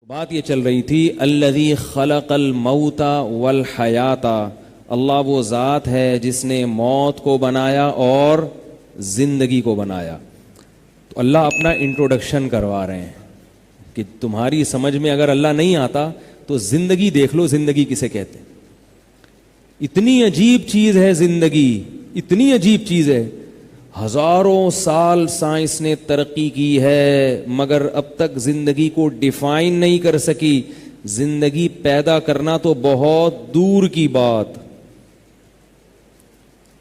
بات یہ چل رہی تھی الذی خلق الموت والحیات، اللہ وہ ذات ہے جس نے موت کو بنایا اور زندگی کو بنایا. تو اللہ اپنا انٹروڈکشن کروا رہے ہیں کہ تمہاری سمجھ میں اگر اللہ نہیں آتا تو زندگی دیکھ لو، زندگی کسے کہتے ہیں. اتنی عجیب چیز ہے زندگی، اتنی عجیب چیز ہے. ہزاروں سال سائنس نے ترقی کی ہے مگر اب تک زندگی کو ڈیفائن نہیں کر سکی. زندگی پیدا کرنا تو بہت دور کی بات.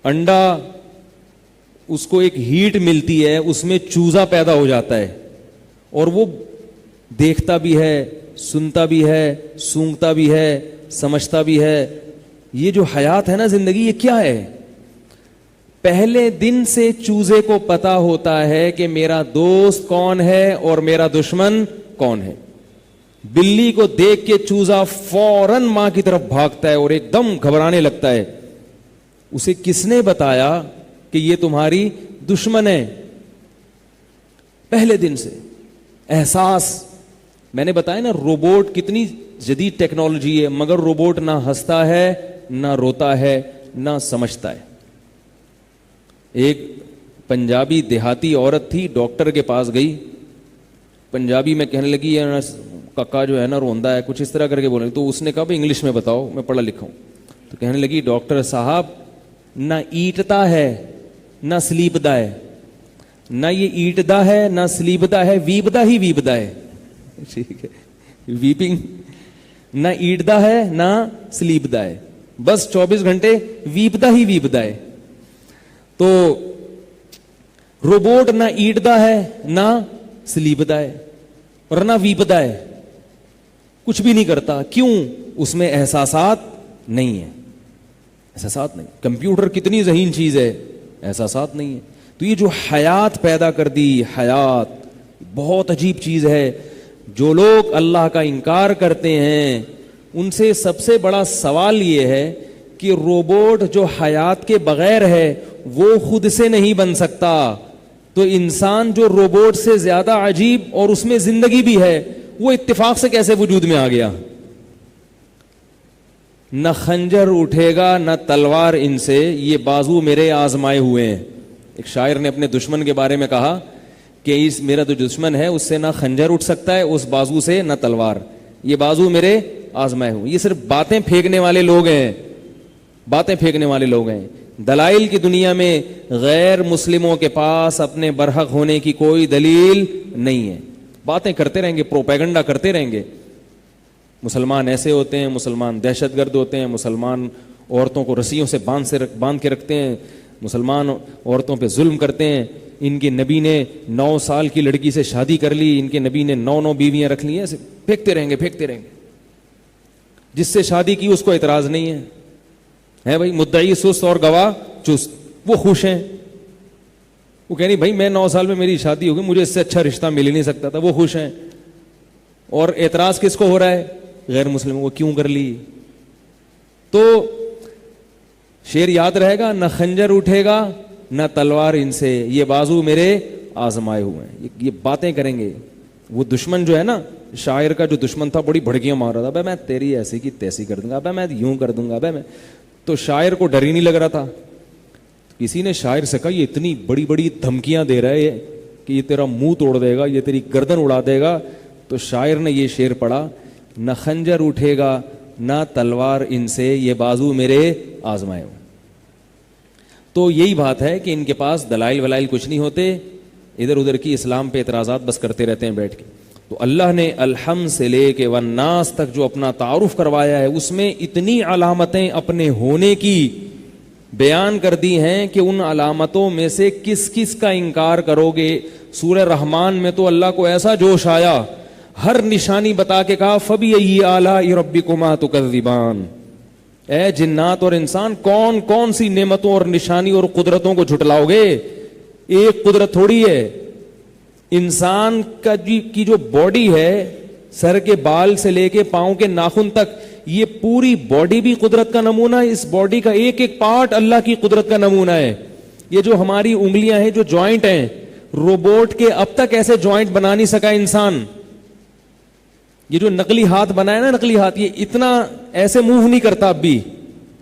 انڈا اس کو ایک ہیٹ ملتی ہے، اس میں چوزا پیدا ہو جاتا ہے اور وہ دیکھتا بھی ہے، سنتا بھی ہے، سونگتا بھی ہے، سمجھتا بھی ہے. یہ جو حیات ہے نا، زندگی، یہ کیا ہے؟ پہلے دن سے چوزے کو پتا ہوتا ہے کہ میرا دوست کون ہے اور میرا دشمن کون ہے. بلی کو دیکھ کے چوزا فوراً ماں کی طرف بھاگتا ہے اور ایک دم گھبرانے لگتا ہے. اسے کس نے بتایا کہ یہ تمہاری دشمن ہے؟ پہلے دن سے احساس. میں نے بتایا نا، روبوٹ کتنی جدید ٹیکنالوجی ہے مگر روبوٹ نہ ہنستا ہے، نہ روتا ہے، نہ سمجھتا ہے. ایک پنجابی دیہاتی عورت تھی، ڈاکٹر کے پاس گئی، پنجابی میں کہنے لگی ککا جو ہے نا روندا ہے، کچھ اس طرح کر کے بولے. تو اس نے کہا بھائی انگلش میں بتاؤ، میں پڑھا لکھا ہوں. تو کہنے لگی ڈاکٹر صاحب، نہ ایٹتا ہے نہ سلیپدا ہے، نہ یہ ایٹدا ہے نہ سلیپدا ہے، ویپدا ہی ویپدا ہے. ٹھیک ہے، ویپنگ. نہ ایٹدا ہے نہ سلیپدا ہے، بس 24 گھنٹے ویپدا ہی ویپدا ہے. تو روبوٹ نہ ایٹدا ہے نہ سلیپدا ہے اور نہ ویپدا ہے، کچھ بھی نہیں کرتا. کیوں؟ اس میں احساسات نہیں ہے. احساسات نہیں. کمپیوٹر کتنی ذہین چیز ہے، احساسات نہیں ہے. تو یہ جو حیات پیدا کر دی، حیات بہت عجیب چیز ہے. جو لوگ اللہ کا انکار کرتے ہیں ان سے سب سے بڑا سوال یہ ہے کہ روبوٹ جو حیات کے بغیر ہے وہ خود سے نہیں بن سکتا، تو انسان جو روبوٹ سے زیادہ عجیب اور اس میں زندگی بھی ہے، وہ اتفاق سے کیسے وجود میں آ گیا؟ نہ خنجر اٹھے گا نہ تلوار ان سے، یہ بازو میرے آزمائے ہوئے ہیں. ایک شاعر نے اپنے دشمن کے بارے میں کہا کہ اس میرا جو دشمن ہے اس سے نہ خنجر اٹھ سکتا ہے، اس بازو سے نہ تلوار، یہ بازو میرے آزمائے ہوئے. یہ صرف باتیں پھینکنے والے لوگ ہیں، باتیں پھینکنے والے لوگ ہیں. دلائل کی دنیا میں غیر مسلموں کے پاس اپنے برحق ہونے کی کوئی دلیل نہیں ہے. باتیں کرتے رہیں گے، پروپیگنڈا کرتے رہیں گے. مسلمان ایسے ہوتے ہیں، مسلمان دہشت گرد ہوتے ہیں، مسلمان عورتوں کو رسیوں سے باندھ کے رکھتے ہیں، مسلمان عورتوں پہ ظلم کرتے ہیں، ان کے نبی نے 9 سال کی لڑکی سے شادی کر لی، ان کے نبی نے 9 بیویاں رکھ لی. ایسے پھینکتے رہیں گے، پھینکتے رہیں گے. جس سے شادی کی اس کو اعتراض نہیں ہے بھائی. مدعی سست اور گواہ چست، وہ خوش ہیں. وہ کہہ رہی بھائی میں 9 سال میں میری شادی ہوگی، مجھے اس سے اچھا رشتہ مل ہی نہیں سکتا تھا، وہ خوش ہیں. اور اعتراض کس کو ہو رہا ہے؟ غیر مسلموں کو. کیوں کر لی؟ تو شعر یاد رہے گا، نہ خنجر اٹھے گا نہ تلوار ان سے، یہ بازو میرے آزمائے ہوئے ہیں. یہ باتیں کریں گے. وہ دشمن جو ہے نا، شاعر کا جو دشمن تھا بڑی بھڑکیاں مار رہا تھا، بھائی میں تیری ایسی کی تیسی کر دوں گا، بھائی میں یوں کر دوں گا، بھائی میں. تو شاعر کو ڈر ہی نہیں لگ رہا تھا. کسی نے شاعر سے کہا یہ اتنی بڑی بڑی دھمکیاں دے رہا ہے کہ یہ تیرا منہ توڑ دے گا، یہ تیری گردن اڑا دے گا. تو شاعر نے یہ شعر پڑھا، نہ خنجر اٹھے گا نہ تلوار ان سے، یہ بازو میرے آزمائے ہو. تو یہی بات ہے کہ ان کے پاس دلائل ولائل کچھ نہیں ہوتے، ادھر ادھر کی اسلام پہ اعتراضات بس کرتے رہتے ہیں بیٹھ کے. تو اللہ نے الحمد سے لے کے والناس تک جو اپنا تعارف کروایا ہے اس میں اتنی علامتیں اپنے ہونے کی بیان کر دی ہیں کہ ان علامتوں میں سے کس کس کا انکار کرو گے. سورہ رحمان میں تو اللہ کو ایسا جوش آیا، ہر نشانی بتا کے کہا فَبِأَيِّ آلَاءِ رَبِّكُمَا تُكَذِّبَانِ. اے جنات اور انسان، کون کون سی نعمتوں اور نشانی اور قدرتوں کو جھٹلاؤ گے؟ ایک قدرت تھوڑی ہے. انسان کا کی جو باڈی ہے، سر کے بال سے لے کے پاؤں کے ناخن تک، یہ پوری باڈی بھی قدرت کا نمونہ ہے. اس باڈی کا ایک ایک پارٹ اللہ کی قدرت کا نمونہ ہے. یہ جو ہماری انگلیاں ہیں، جو جوائنٹ ہیں، روبوٹ کے اب تک ایسے جوائنٹ بنا نہیں سکا انسان. یہ جو نقلی ہاتھ بنایا نا، نقلی ہاتھ، یہ اتنا ایسے موو نہیں کرتا اب بھی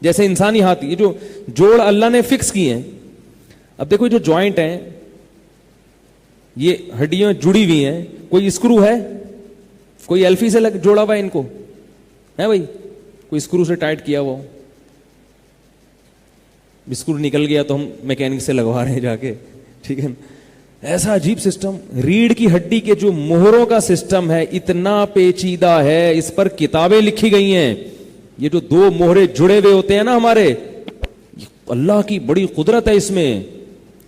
جیسے انسانی ہاتھ. یہ جو جوڑ اللہ نے فکس کیے ہیں. اب دیکھو جو جوائنٹ ہیں یہ ہڈیاں جڑی ہوئی ہیں، کوئی اسکرو ہے، کوئی ایلفی سے جوڑا ہوا ہے ان کو ہے بھائی، کوئی اسکرو سے ٹائٹ کیا ہوا، اسکرو نکل گیا تو ہم میکینک سے لگوا رہے ہیں جا کے، ٹھیک ہے. ایسا عجیب سسٹم. ریڑھ کی ہڈی کے جو مہروں کا سسٹم ہے اتنا پیچیدہ ہے، اس پر کتابیں لکھی گئی ہیں. یہ جو دو مہرے جڑے ہوئے ہوتے ہیں نا ہمارے، اللہ کی بڑی قدرت ہے اس میں.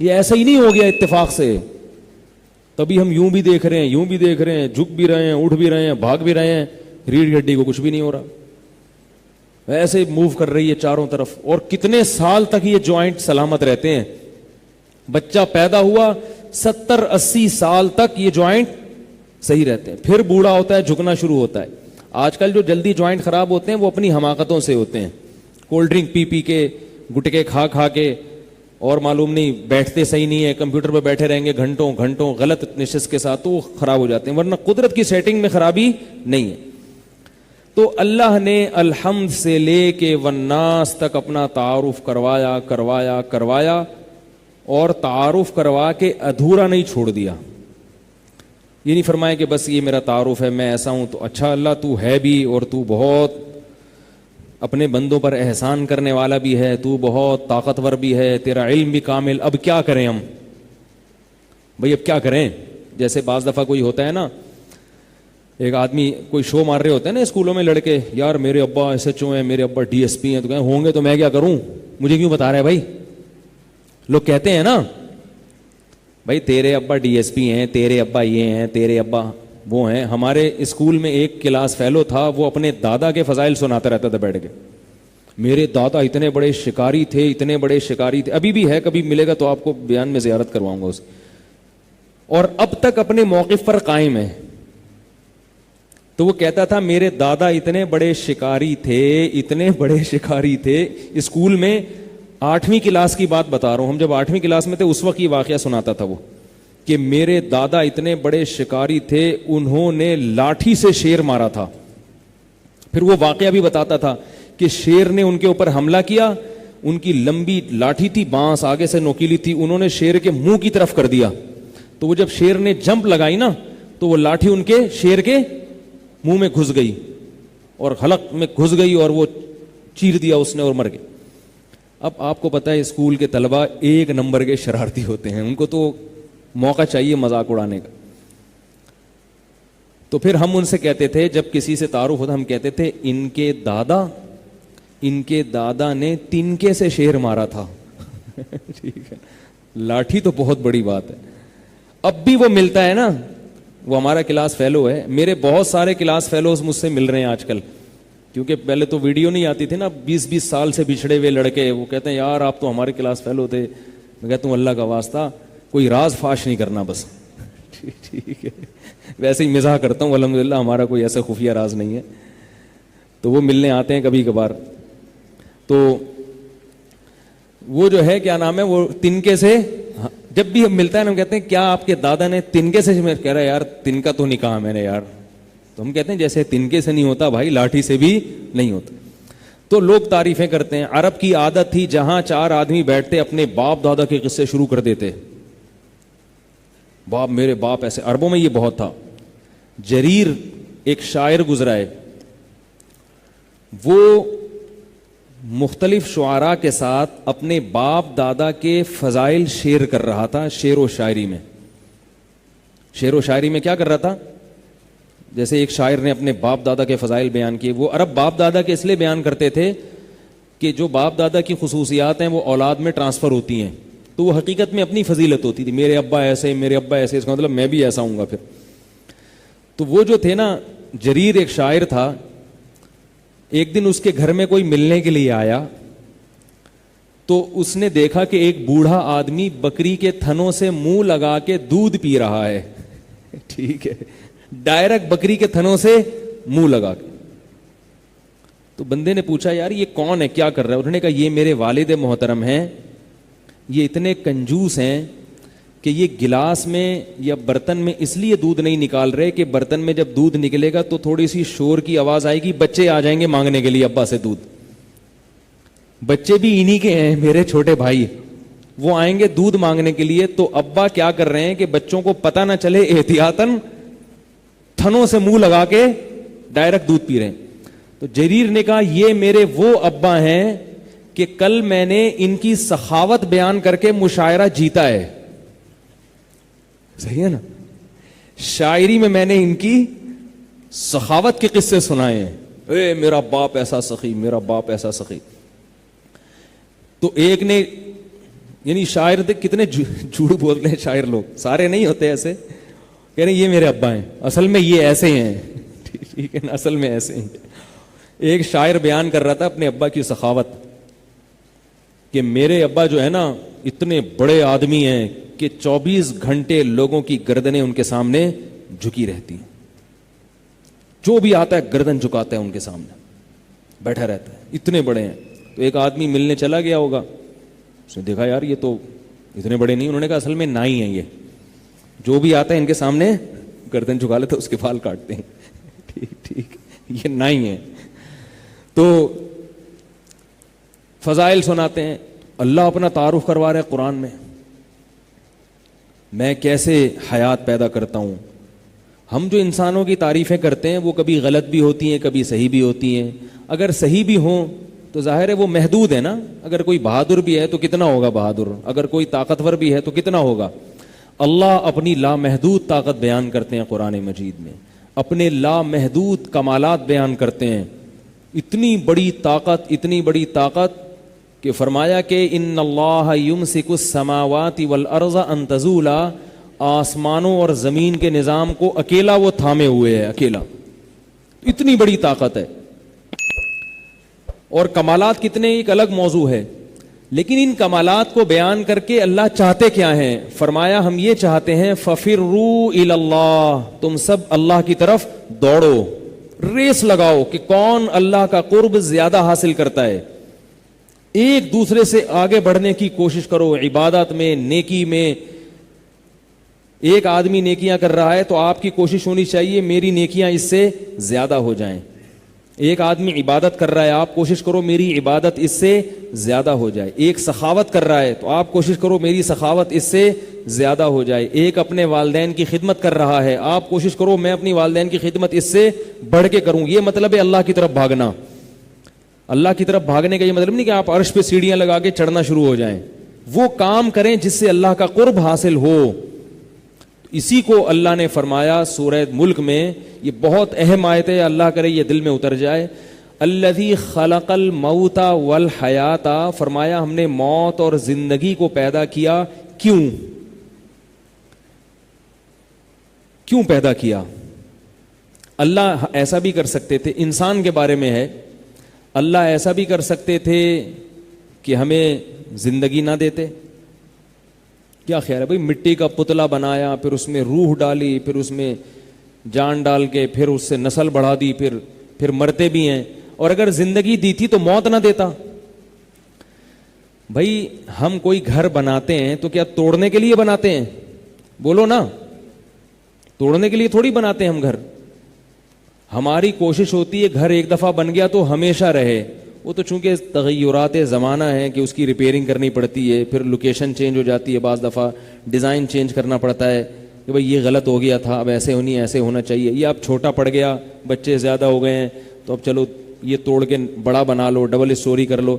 یہ ایسا ہی نہیں ہو گیا اتفاق سے. تبھی ہم یوں بھی دیکھ رہے ہیں، یوں بھی دیکھ رہے ہیں، جھک بھی رہے ہیں، اٹھ بھی رہے ہیں، بھاگ بھی رہے ہیں. ریڑھ کی ہڈی کو کچھ بھی نہیں ہو رہا، ایسے موو کر رہی ہے چاروں طرف. اور کتنے سال تک یہ جوائنٹ سلامت رہتے ہیں. بچہ پیدا ہوا 70-80 سال تک یہ جوائنٹ صحیح رہتے ہیں. پھر بوڑھا ہوتا ہے، جھکنا شروع ہوتا ہے. آج کل جو جلدی جوائنٹ خراب ہوتے ہیں وہ اپنی حماقتوں سے ہوتے ہیں. کولڈ ڈرنک پی پی کے، گٹکے کھا کھا کے، اور معلوم نہیں بیٹھتے صحیح نہیں ہے، کمپیوٹر پہ بیٹھے رہیں گے گھنٹوں گھنٹوں غلط نشست کے ساتھ، تو وہ خراب ہو جاتے ہیں. ورنہ قدرت کی سیٹنگ میں خرابی نہیں ہے. تو اللہ نے الحمد سے لے کے والناس تک اپنا تعارف کروایا کروایا کروایا، اور تعارف کروا کے ادھورا نہیں چھوڑ دیا. یہ نہیں فرمایا کہ بس یہ میرا تعارف ہے، میں ایسا ہوں. تو اچھا اللہ تو ہے بھی، اور تو بہت اپنے بندوں پر احسان کرنے والا بھی ہے، تو بہت طاقتور بھی ہے، تیرا علم بھی کامل. اب کیا کریں ہم بھائی، اب کیا کریں؟ جیسے بعض دفعہ کوئی ہوتا ہے نا، ایک آدمی کوئی شو مار رہے ہوتے ہیں نا اسکولوں میں لڑکے، یار میرے ابا ایس ایچ او ہیں، میرے ابا ڈی ایس پی ہیں. تو کہیں ہوں گے تو میں کیا کروں، مجھے کیوں بتا رہا ہے بھائی. لوگ کہتے ہیں نا بھائی تیرے ابا ڈی ایس پی ہیں، تیرے ابا یہ ہیں، تیرے ابا وہ ہیں. ہمارے اسکول میں ایک کلاس فیلو تھا، وہ اپنے دادا کے فضائل سناتا رہتا تھا بیٹھ کے. میرے دادا اتنے بڑے شکاری تھے، اتنے بڑے شکاری تھے. ابھی بھی ہے، کبھی ملے گا تو آپ کو بیان میں زیارت کرواؤں گا اسے. اور اب تک اپنے موقف پر قائم ہے. تو وہ کہتا تھا میرے دادا اتنے بڑے شکاری تھے، اتنے بڑے شکاری تھے. اسکول میں 8ویں کلاس کی بات بتا رہا ہوں، ہم جب 8ویں کلاس میں تھے اس وقت یہ واقعہ سناتا تھا وہ، کہ میرے دادا اتنے بڑے شکاری تھے، انہوں نے لاٹھی سے شیر مارا تھا. پھر وہ واقعہ بھی بتاتا تھا کہ شیر نے ان کے اوپر حملہ کیا، ان کی لمبی لاٹھی تھی، بانس آگے سے نوکیلی تھی، انہوں نے شیر کے منہ کی طرف کر دیا. تو وہ جب شیر نے جمپ لگائی نا، تو وہ لاٹھی ان کے شیر کے منہ میں گھس گئی اور حلق میں گھس گئی، اور وہ چیر دیا اس نے اور مر گئے. اب آپ کو پتا ہے اسکول کے طلبہ ایک نمبر کے شرارتی ہوتے ہیں، ان کو تو موقع چاہیے مذاق اڑانے کا. تو پھر ہم ان سے کہتے تھے، جب کسی سے تعارف ہوتا ہم کہتے تھے ان کے دادا نے تنکے سے شیر مارا تھا. ٹھیک ہے، لاٹھی تو بہت بڑی بات ہے. اب بھی وہ ملتا ہے نا، وہ ہمارا کلاس فیلو ہے. میرے بہت سارے کلاس فیلوز مجھ سے مل رہے ہیں آج کل، کیونکہ پہلے تو ویڈیو نہیں آتی تھی نا. 20-20 سال سے بچھڑے ہوئے لڑکے، وہ کہتے ہیں یار آپ تو ہمارے کلاس فیلو تھے. میں کہتا ہوں اللہ کا واسطہ کوئی راز فاش نہیں کرنا بس. ٹھیک ہے، ویسے ہی مزاح کرتا ہوں، الحمدللہ ہمارا کوئی ایسا خفیہ راز نہیں ہے. تو وہ ملنے آتے ہیں کبھی کبھار. تو وہ جو ہے کیا نام ہے، وہ تنکے سے جب بھی ہم ملتا ہے نا، ہم کہتے ہیں کیا آپ کے دادا نے تنکے سے؟ میں کہہ رہا یار تنکا تو نہیں کہا میں نے یار. تو ہم کہتے ہیں جیسے تنکے سے نہیں ہوتا بھائی، لاٹھی سے بھی نہیں ہوتا. تو لوگ تعریفیں کرتے ہیں. عرب کی عادت تھی جہاں 4 آدمی بیٹھتے اپنے باپ دادا کے قصے شروع کر دیتے. باپ میرے باپ ایسے. عربوں میں یہ بہت تھا. جریر ایک شاعر گزرا ہے، وہ مختلف شعراء کے ساتھ اپنے باپ دادا کے فضائل شیئر کر رہا تھا. شعر و شاعری میں کیا کر رہا تھا؟ جیسے ایک شاعر نے اپنے باپ دادا کے فضائل بیان کیے. وہ عرب باپ دادا کے اس لیے بیان کرتے تھے کہ جو باپ دادا کی خصوصیات ہیں وہ اولاد میں ٹرانسفر ہوتی ہیں، تو وہ حقیقت میں اپنی فضیلت ہوتی تھی. میرے ابا ایسے، میرے ابا ایسے، اس کا مطلب میں بھی ایسا ہوں گا پھر. تو وہ جو تھے نا، جریر ایک شاعر تھا. ایک دن اس کے گھر میں کوئی ملنے کے لیے آیا، تو اس نے دیکھا کہ ایک بوڑھا آدمی بکری کے تھنوں سے منہ لگا کے دودھ پی رہا ہے. ٹھیک ہے، ڈائریکٹ بکری کے تھنوں سے منہ لگا کے. تو بندے نے پوچھا یار یہ کون ہے، کیا کر رہا ہے؟ انہوں نے کہا یہ میرے والد محترم ہیں، یہ اتنے کنجوس ہیں کہ یہ گلاس میں یا برتن میں اس لیے دودھ نہیں نکال رہے کہ برتن میں جب دودھ نکلے گا تو تھوڑی سی شور کی آواز آئے گی, بچے آ جائیں گے مانگنے کے لیے ابا سے دودھ. بچے بھی انہی کے ہیں, میرے چھوٹے بھائی, وہ آئیں گے دودھ مانگنے کے لیے. تو ابا کیا کر رہے ہیں کہ بچوں کو پتہ نہ چلے احتیاطاً تھنوں سے منہ لگا کے ڈائریکٹ دودھ پی رہے ہیں. تو جریر نے کہا یہ میرے وہ ابا ہیں کہ کل میں نے ان کی سخاوت بیان کر کے مشاعرہ جیتا ہے. صحیح ہے نا, شاعری میں نے ان کی سخاوت کے قصے سنائے ہیں. اے میرا باپ ایسا سخی, میرا باپ ایسا سخی. تو ایک نے, یعنی شاعر کتنے جھوٹ بولتے ہیں شاعر لوگ, سارے نہیں ہوتے ایسے, کہہ رہے یہ میرے ابا ہیں, اصل میں یہ ایسے ہیں. ٹھیک ہے نا, اصل میں ایسے ہیں. ایک شاعر بیان کر رہا تھا اپنے ابا کی سخاوت کہ میرے ابا جو ہے نا اتنے بڑے آدمی ہیں کہ 24 گھنٹے لوگوں کی گردنیں ان کے سامنے جھکی رہتی ہیں. جو بھی آتا ہے گردن جھکاتا ہے ان کے سامنے, بیٹھا رہتا ہے, اتنے بڑے ہیں. تو ایک آدمی ملنے چلا گیا ہوگا, اس نے دیکھا یار یہ تو اتنے بڑے نہیں. انہوں نے کہا اصل میں نائی ہیں, یہ جو بھی آتا ہے ان کے سامنے گردن جھکا لیتے, اس کے بال کاٹتے ہیں. ٹھیک, یہ نائی ہیں. تو فضائل سناتے ہیں. اللہ اپنا تعارف کروا رہے قرآن میں کیسے حیات پیدا کرتا ہوں. ہم جو انسانوں کی تعریفیں کرتے ہیں وہ کبھی غلط بھی ہوتی ہیں, کبھی صحیح بھی ہوتی ہیں. اگر صحیح بھی ہوں تو ظاہر ہے وہ محدود ہے نا. اگر کوئی بہادر بھی ہے تو کتنا ہوگا بہادر, اگر کوئی طاقتور بھی ہے تو کتنا ہوگا. اللہ اپنی لامحدود طاقت بیان کرتے ہیں قرآن مجید میں, اپنے لامحدود کمالات بیان کرتے ہیں. اتنی بڑی طاقت کہ فرمایا کہ ان اللہ یمسک السماوات والارض ان تزولا, آسمانوں اور زمین کے نظام کو اکیلا وہ تھامے ہوئے ہے, اکیلا. اتنی بڑی طاقت ہے. اور کمالات کتنے, ایک الگ موضوع ہے. لیکن ان کمالات کو بیان کر کے اللہ چاہتے کیا ہیں؟ فرمایا ہم یہ چاہتے ہیں ففروا الی اللہ, تم سب اللہ کی طرف دوڑو, ریس لگاؤ کہ کون اللہ کا قرب زیادہ حاصل کرتا ہے. ایک دوسرے سے آگے بڑھنے کی کوشش کرو عبادت میں, نیکی میں. ایک آدمی نیکیاں کر رہا ہے تو آپ کی کوشش ہونی چاہیے میری نیکیاں اس سے زیادہ ہو جائیں. ایک آدمی عبادت کر رہا ہے, آپ کوشش کرو میری عبادت اس سے زیادہ ہو جائے. ایک سخاوت کر رہا ہے تو آپ کوشش کرو میری سخاوت اس سے زیادہ ہو جائے. ایک اپنے والدین کی خدمت کر رہا ہے, آپ کوشش کرو میں اپنی والدین کی خدمت اس سے بڑھ کے کروں. یہ مطلب ہے اللہ کی طرف بھاگنا. اللہ کی طرف بھاگنے کا یہ مطلب نہیں کہ آپ عرش پہ سیڑھیاں لگا کے چڑھنا شروع ہو جائیں. وہ کام کریں جس سے اللہ کا قرب حاصل ہو. اسی کو اللہ نے فرمایا سورہ ملک میں, یہ بہت اہم آیت ہے, اللہ کرے یہ دل میں اتر جائے. الذی خلق الموت والحیات, فرمایا ہم نے موت اور زندگی کو پیدا کیا. کیوں پیدا کیا؟ اللہ ایسا بھی کر سکتے تھے, انسان کے بارے میں ہے, اللہ ایسا بھی کر سکتے تھے کہ ہمیں زندگی نہ دیتے. کیا خیال ہے بھائی, مٹی کا پتلا بنایا, پھر اس میں روح ڈالی, پھر اس میں جان ڈال کے پھر اس سے نسل بڑھا دی, پھر مرتے بھی ہیں. اور اگر زندگی دی تھی تو موت نہ دیتا. بھائی ہم کوئی گھر بناتے ہیں تو کیا توڑنے کے لیے بناتے ہیں؟ بولو نا, توڑنے کے لیے تھوڑی بناتے ہیں ہم گھر. ہماری کوشش ہوتی ہے گھر ایک دفعہ بن گیا تو ہمیشہ رہے. وہ تو چونکہ تغیرات زمانہ ہیں کہ اس کی ریپیئرنگ کرنی پڑتی ہے, پھر لوکیشن چینج ہو جاتی ہے, بعض دفعہ ڈیزائن چینج کرنا پڑتا ہے کہ بھائی یہ غلط ہو گیا تھا, اب ایسے ہونی, ایسے ہونا چاہیے. یہ اب چھوٹا پڑ گیا, بچے زیادہ ہو گئے ہیں تو اب چلو یہ توڑ کے بڑا بنا لو, ڈبل اسٹوری کر لو.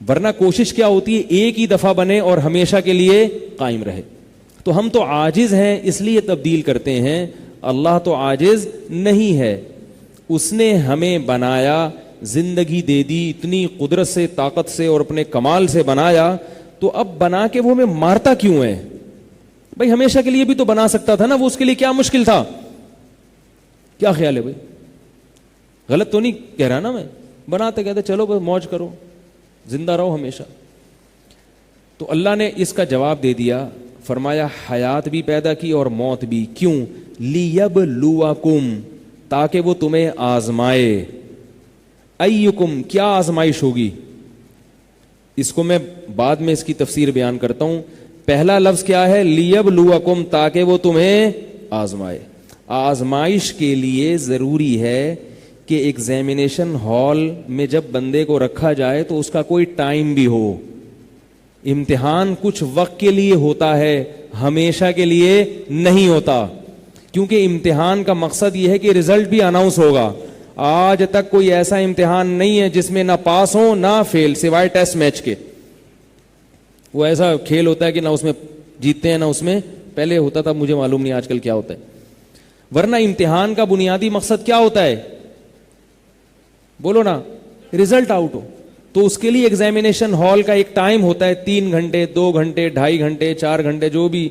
ورنہ کوشش کیا ہوتی ہے ایک ہی دفعہ بنے اور ہمیشہ کے لیے قائم رہے. تو ہم تو عاجز ہیں اس لیے تبدیل کرتے ہیں, اللہ تو عاجز نہیں ہے. اس نے ہمیں بنایا, زندگی دے دی, اتنی قدرت سے, طاقت سے اور اپنے کمال سے بنایا, تو اب بنا کے وہ ہمیں مارتا کیوں ہے؟ بھائی ہمیشہ کے لیے بھی تو بنا سکتا تھا نا, وہ اس کے لیے کیا مشکل تھا؟ کیا خیال ہے بھائی؟ غلط تو نہیں کہہ رہا نا میں, بناتے کہتے چلو بس موج کرو, زندہ رہو ہمیشہ. تو اللہ نے اس کا جواب دے دیا, فرمایا حیات بھی پیدا کی اور موت بھی. کیوں؟ لیبلوکم, تاکہ وہ تمہیں آزمائے. ایکم, کیا آزمائش ہوگی؟ اس کو میں بعد میں اس کی تفسیر بیان کرتا ہوں. پہلا لفظ کیا ہے؟ لیبلوکم، تاکہ وہ تمہیں آزمائے. آزمائش کے لیے ضروری ہے کہ ایگزامینیشن ہال میں جب بندے کو رکھا جائے تو اس کا کوئی ٹائم بھی ہو. امتحان کچھ وقت کے لیے ہوتا ہے، ہمیشہ کے لیے نہیں ہوتا، کیونکہ امتحان کا مقصد یہ ہے کہ رزلٹ بھی اناؤنس ہوگا. آج تک کوئی ایسا امتحان نہیں ہے جس میں نہ پاس ہو نہ فیل، سوائے ٹیسٹ میچ کے. وہ ایسا کھیل ہوتا ہے کہ نہ اس میں جیتتے ہیں نہ اس میں، پہلے ہوتا تھا، مجھے معلوم نہیں آج کل کیا ہوتا ہے. ورنہ امتحان کا بنیادی مقصد کیا ہوتا ہے؟ بولو نا، رزلٹ آؤٹ ہو. تو اس کے لیے ایگزامینیشن ہال کا ایک ٹائم ہوتا ہے، 3 گھنٹے 2 گھنٹے 2.5 گھنٹے 4 گھنٹے، جو بھی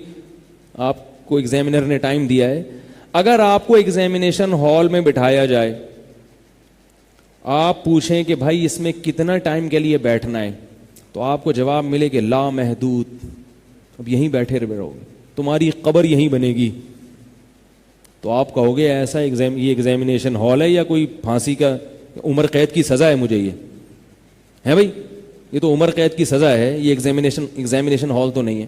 آپ کو ایگزامینر نے ٹائم دیا ہے. اگر آپ کو ایگزامینیشن ہال میں بٹھایا جائے، آپ پوچھیں کہ بھائی اس میں کتنا ٹائم کے لیے بیٹھنا ہے، تو آپ کو جواب ملے کہ لا محدود. اب یہیں بیٹھے رہو گے، تمہاری قبر یہیں بنے گی. تو آپ کہو گے ایسا یہ ایگزامینیشن ہال ہے یا کوئی پھانسی کا عمر قید کی سزا ہے مجھے؟ یہ ہے بھائی، یہ تو عمر قید کی سزا ہے، یہ ایگزامینیشن ہال تو نہیں ہے.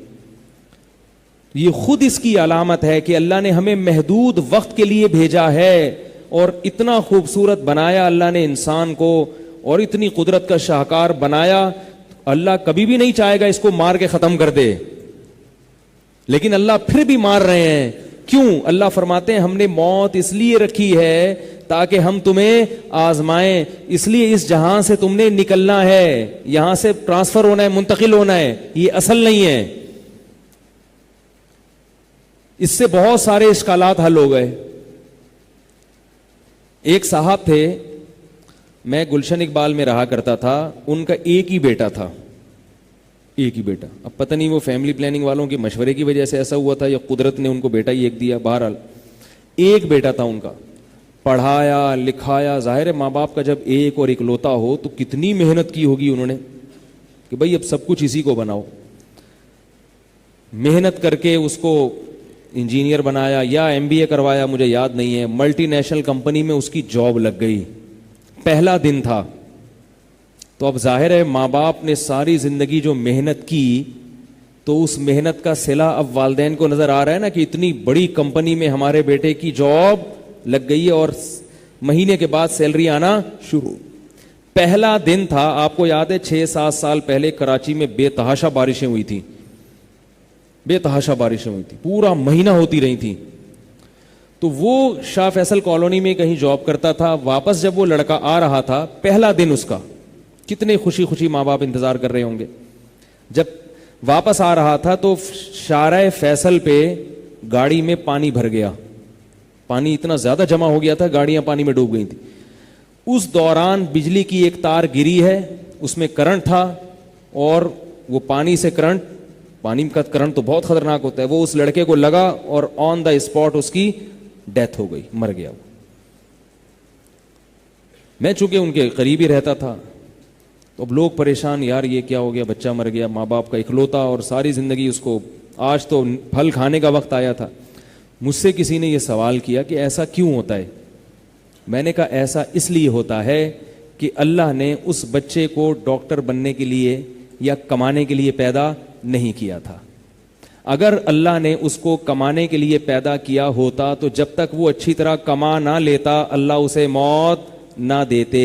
یہ خود اس کی علامت ہے کہ اللہ نے ہمیں محدود وقت کے لیے بھیجا ہے، اور اتنا خوبصورت بنایا اللہ نے انسان کو، اور اتنی قدرت کا شاہکار بنایا. اللہ کبھی بھی نہیں چاہے گا اس کو مار کے ختم کر دے، لیکن اللہ پھر بھی مار رہے ہیں. کیوں؟ اللہ فرماتے ہیں ہم نے موت اس لیے رکھی ہے تاکہ ہم تمہیں آزمائیں. اس لیے اس جہاں سے تم نے نکلنا ہے، یہاں سے ٹرانسفر ہونا ہے، منتقل ہونا ہے، یہ اصل نہیں ہے. اس سے بہت سارے اشکالات حل ہو گئے. ایک صاحب تھے، میں گلشن اقبال میں رہا کرتا تھا، ان کا ایک ہی بیٹا تھا، ایک ہی بیٹا. اب پتہ نہیں وہ فیملی پلاننگ والوں کے مشورے کی وجہ سے ایسا ہوا تھا یا قدرت نے ان کو بیٹا ہی ایک دیا. بہرحال ایک بیٹا تھا ان کا، پڑھایا لکھایا. ظاہر ہے ماں باپ کا جب ایک اور اکلوتا ہو تو کتنی محنت کی ہوگی انہوں نے کہ بھائی اب سب کچھ اسی کو بناؤ. محنت کر کے اس کو انجینئر بنایا یا MBA کروایا، مجھے یاد نہیں ہے. ملٹی نیشنل کمپنی میں اس کی جاب لگ گئی. پہلا دن تھا. تو اب ظاہر ہے ماں باپ نے ساری زندگی جو محنت کی تو اس محنت کا صلہ اب والدین کو نظر آ رہا ہے نا کہ اتنی بڑی کمپنی میں ہمارے بیٹے کی جاب لگ گئی ہے اور مہینے کے بعد سیلری آنا شروع. پہلا دن تھا. آپ کو یاد ہے 6-7 سال پہلے کراچی میں بے تحاشا بارشیں ہوئی تھیں، بے تحاشا بارشیں ہوئی تھیں، پورا مہینہ ہوتی رہی تھیں. تو وہ شاہ فیصل کالونی میں کہیں جاب کرتا تھا. واپس جب وہ لڑکا آ رہا تھا، پہلا دن اس کا، کتنے خوشی خوشی ماں باپ انتظار کر رہے ہوں گے. جب واپس آ رہا تھا تو شارع فیصل پہ گاڑی میں پانی بھر گیا. پانی اتنا زیادہ جمع ہو گیا تھا، گاڑیاں پانی میں ڈوب گئی تھیں. اس دوران بجلی کی ایک تار گری ہے، اس میں کرنٹ تھا، اور وہ پانی سے کرنٹ، پانی کا کرنٹ تو بہت خطرناک ہوتا ہے، وہ اس لڑکے کو لگا اور آن دا اسپاٹ اس کی ڈیتھ ہو گئی، مر گیا وہ. میں چونکہ ان کے قریب ہی رہتا تھا تو اب لوگ پریشان، یار یہ کیا ہو گیا، بچہ مر گیا، ماں باپ کا اکلوتا اور ساری زندگی اس کو، آج تو پھل کھانے کا وقت آیا تھا. مجھ سے کسی نے یہ سوال کیا کہ ایسا کیوں ہوتا ہے؟ میں نے کہا ایسا اس لیے ہوتا ہے کہ اللہ نے اس بچے کو ڈاکٹر بننے کے لیے یا کمانے کے لیے پیدا نہیں کیا تھا. اگر اللہ نے اس کو کمانے کے لیے پیدا کیا ہوتا تو جب تک وہ اچھی طرح کما نہ لیتا اللہ اسے موت نہ دیتے،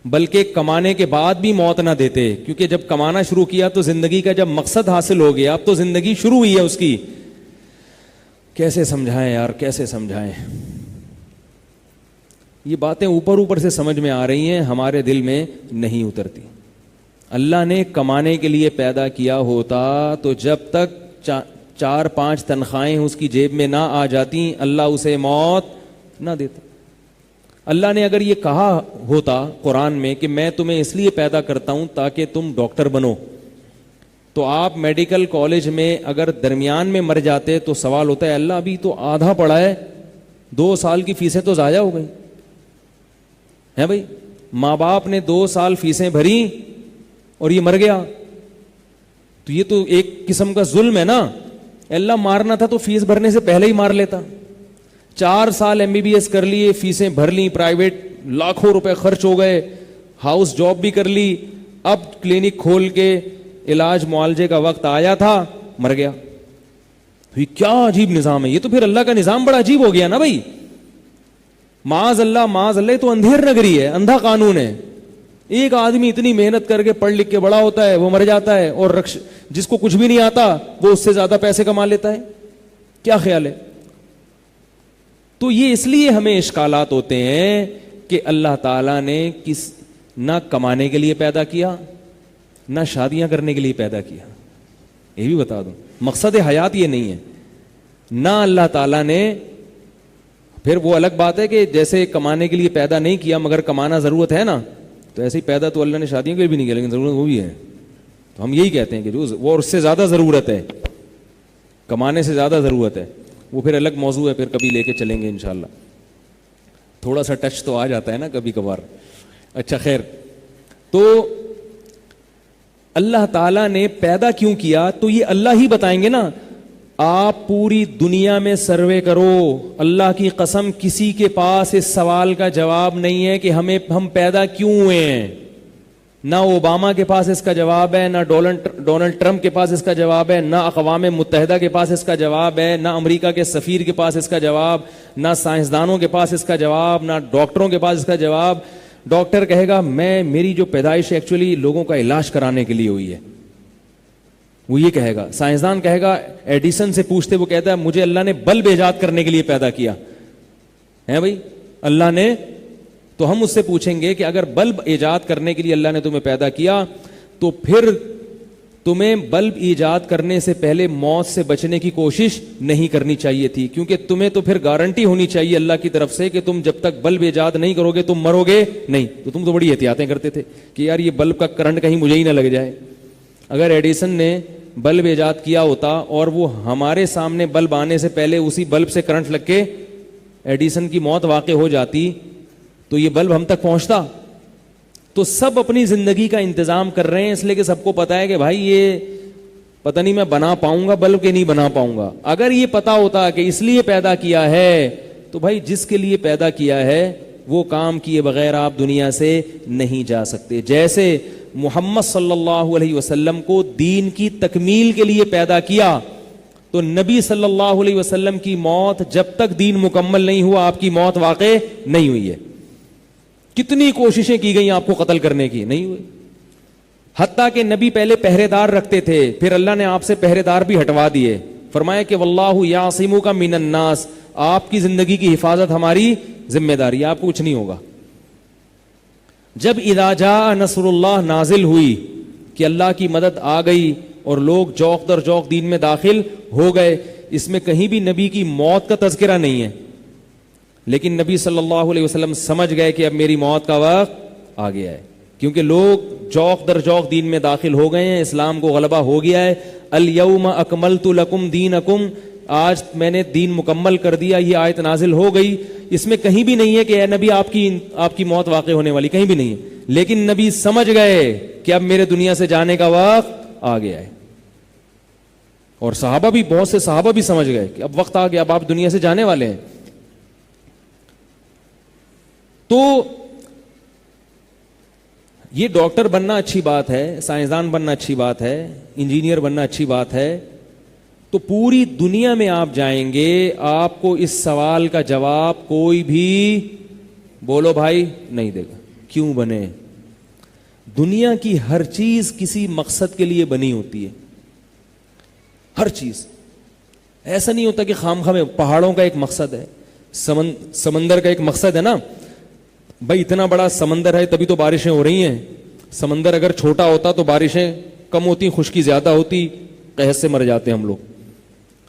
بلکہ کمانے کے بعد بھی موت نہ دیتے. کیونکہ جب کمانا شروع کیا تو زندگی کا جب مقصد حاصل ہو گیا، اب تو زندگی شروع ہوئی ہے اس کی. کیسے سمجھائیں یار، کیسے سمجھائیں؟ یہ باتیں اوپر اوپر سے سمجھ میں آ رہی ہیں، ہمارے دل میں نہیں اترتی. اللہ نے کمانے کے لیے پیدا کیا ہوتا تو جب تک 4-5 تنخواہیں اس کی جیب میں نہ آ جاتی اللہ اسے موت نہ دیتا. اللہ نے اگر یہ کہا ہوتا قرآن میں کہ میں تمہیں اس لیے پیدا کرتا ہوں تاکہ تم ڈاکٹر بنو، تو آپ میڈیکل کالج میں اگر درمیان میں مر جاتے تو سوال ہوتا ہے اللہ ابھی تو آدھا پڑھا ہے، 2 سال کی فیسیں تو ضائع ہو گئی ہیں. بھائی ماں باپ نے 2 سال فیسیں بھری اور یہ مر گیا، تو یہ تو ایک قسم کا ظلم ہے نا. اللہ مارنا تھا تو فیس بھرنے سے پہلے ہی مار لیتا. 4 سال MBBS کر لیے، فیسیں بھر لی، پرائیویٹ لاکھوں روپے خرچ ہو گئے، ہاؤس جاب بھی کر لی، اب کلینک کھول کے علاج معالجے کا وقت آیا تھا, مر گیا. تو یہ کیا عجیب نظام ہے, یہ تو پھر اللہ کا نظام بڑا عجیب ہو گیا نا بھائی. معاذ اللہ معاذ اللہ, یہ تو اندھیر نگری ہے, اندھا قانون ہے. ایک آدمی اتنی محنت کر کے پڑھ لکھ کے بڑا ہوتا ہے, وہ مر جاتا ہے, اور جس کو کچھ بھی نہیں آتا وہ اس سے زیادہ پیسے کما لیتا ہے. کیا خیال ہے؟ تو یہ اس لیے ہمیں اشکالات ہوتے ہیں کہ اللہ تعالیٰ نے نہ کمانے کے لیے پیدا کیا, نہ شادیاں کرنے کے لیے پیدا کیا. یہ بھی بتا دوں, مقصد حیات یہ نہیں ہے. نہ اللہ تعالیٰ نے, پھر وہ الگ بات ہے کہ جیسے کمانے کے لیے پیدا نہیں کیا مگر کمانا ضرورت ہے نا, تو ایسے ہی پیدا تو اللہ نے شادیوں کے لیے بھی نہیں کیا, لیکن ضرورت وہ بھی ہے. تو ہم یہی کہتے ہیں کہ جو وہ اس سے زیادہ ضرورت ہے, کمانے سے زیادہ ضرورت ہے, وہ پھر الگ موضوع ہے, پھر کبھی لے کے چلیں گے انشاءاللہ. تھوڑا سا ٹچ تو آ جاتا ہے نا کبھی کبھار. اچھا خیر, تو اللہ تعالیٰ نے پیدا کیوں کیا تو یہ اللہ ہی بتائیں گے نا. آپ پوری دنیا میں سروے کرو, اللہ کی قسم کسی کے پاس اس سوال کا جواب نہیں ہے کہ ہم پیدا کیوں ہوئے ہیں. نہ اوباما کے پاس اس کا جواب ہے, نہ ڈونلڈ ٹرمپ کے پاس اس کا جواب ہے, نہ اقوام متحدہ کے پاس اس کا جواب ہے, نہ امریکہ کے سفیر کے پاس اس کا جواب, نہ سائنسدانوں کے پاس اس کا جواب, نہ ڈاکٹروں کے پاس اس کا جواب. ڈاکٹر کہے گا میری جو پیدائش ایکچولی لوگوں کا علاج کرانے کے لیے ہوئی ہے, وہ یہ کہے گا. سائنسدان کہے گا, ایڈیسن سے پوچھتے, وہ کہتا ہے مجھے اللہ نے بلب ایجاد کرنے کے لیے پیدا کیا ہے بھائی اللہ نے. تو ہم اس سے پوچھیں گے کہ اگر بلب ایجاد کرنے کے لیے اللہ نے تمہیں پیدا کیا تو پھر تمہیں بلب ایجاد کرنے سے پہلے موت سے بچنے کی کوشش نہیں کرنی چاہیے تھی, کیونکہ تمہیں تو پھر گارنٹی ہونی چاہیے اللہ کی طرف سے کہ تم جب تک بلب ایجاد نہیں کرو گے تم مرو گے نہیں. تو تم تو بڑی احتیاطیں کرتے تھے کہ یار یہ بلب کا کرنٹ کہیں مجھے ہی نہ لگ جائے. اگر ایڈیسن نے بلب ایجاد کیا ہوتا اور وہ ہمارے سامنے بلب آنے سے پہلے اسی بلب سے کرنٹ لگ کے ایڈیسن کی موت واقع ہو جاتی تو یہ بلب ہم تک پہنچتا. تو سب اپنی زندگی کا انتظام کر رہے ہیں اس لیے کہ سب کو پتا ہے کہ بھائی یہ پتہ نہیں میں بنا پاؤں گا بلب کہ نہیں بنا پاؤں گا. اگر یہ پتا ہوتا کہ اس لیے پیدا کیا ہے تو بھائی جس کے لیے پیدا کیا ہے وہ کام کیے بغیر آپ دنیا سے نہیں جا سکتے. جیسے محمد صلی اللہ علیہ وسلم کو دین کی تکمیل کے لیے پیدا کیا تو نبی صلی اللہ علیہ وسلم کی موت جب تک دین مکمل نہیں ہوا آپ کی موت واقع نہیں ہوئی ہے. کتنی کوششیں کی گئی آپ کو قتل کرنے کی, نہیں ہوئی. حتیٰ کہ نبی پہلے پہرے دار رکھتے تھے, پھر اللہ نے آپ سے پہرے دار بھی ہٹوا دیے. فرمایا کہ واللہ یعصمک من الناس, آپ کی زندگی کی حفاظت ہماری ذمہ داری, آپ کو کچھ نہیں ہوگا. جب اذا جاء نصر اللہ نازل ہوئی کہ اللہ کی مدد آ گئی اور لوگ جوق در جوق دین میں داخل ہو گئے, اس میں کہیں بھی نبی کی موت کا تذکرہ نہیں ہے, لیکن نبی صلی اللہ علیہ وسلم سمجھ گئے کہ اب میری موت کا وقت آ گیا ہے, کیونکہ لوگ جوق در جوق دین میں داخل ہو گئے ہیں, اسلام کو غلبہ ہو گیا ہے. الیوم اکملت لکم دینکم, آج میں نے دین مکمل کر دیا, یہ آیت نازل ہو گئی. اس میں کہیں بھی نہیں ہے کہ اے نبی آپ کی موت واقع ہونے والی, کہیں بھی نہیں ہے, لیکن نبی سمجھ گئے کہ اب میرے دنیا سے جانے کا وقت آ گیا ہے. اور صحابہ بھی, بہت سے صحابہ بھی سمجھ گئے کہ اب وقت آ گیا, اب آپ دنیا سے جانے والے ہیں. تو یہ ڈاکٹر بننا اچھی بات ہے, سائنسدان بننا اچھی بات ہے, انجینئر بننا اچھی بات ہے. تو پوری دنیا میں آپ جائیں گے, آپ کو اس سوال کا جواب کوئی بھی بولو بھائی نہیں دے گا. کیوں بنے؟ دنیا کی ہر چیز کسی مقصد کے لیے بنی ہوتی ہے, ہر چیز. ایسا نہیں ہوتا کہ خامخواہ میں, پہاڑوں کا ایک مقصد ہے, سمندر کا ایک مقصد ہے نا بھائی, اتنا بڑا سمندر ہے تبھی تو بارشیں ہو رہی ہیں. سمندر اگر چھوٹا ہوتا تو بارشیں کم ہوتی, خشکی زیادہ ہوتی, قحط سے مر جاتے ہم لوگ.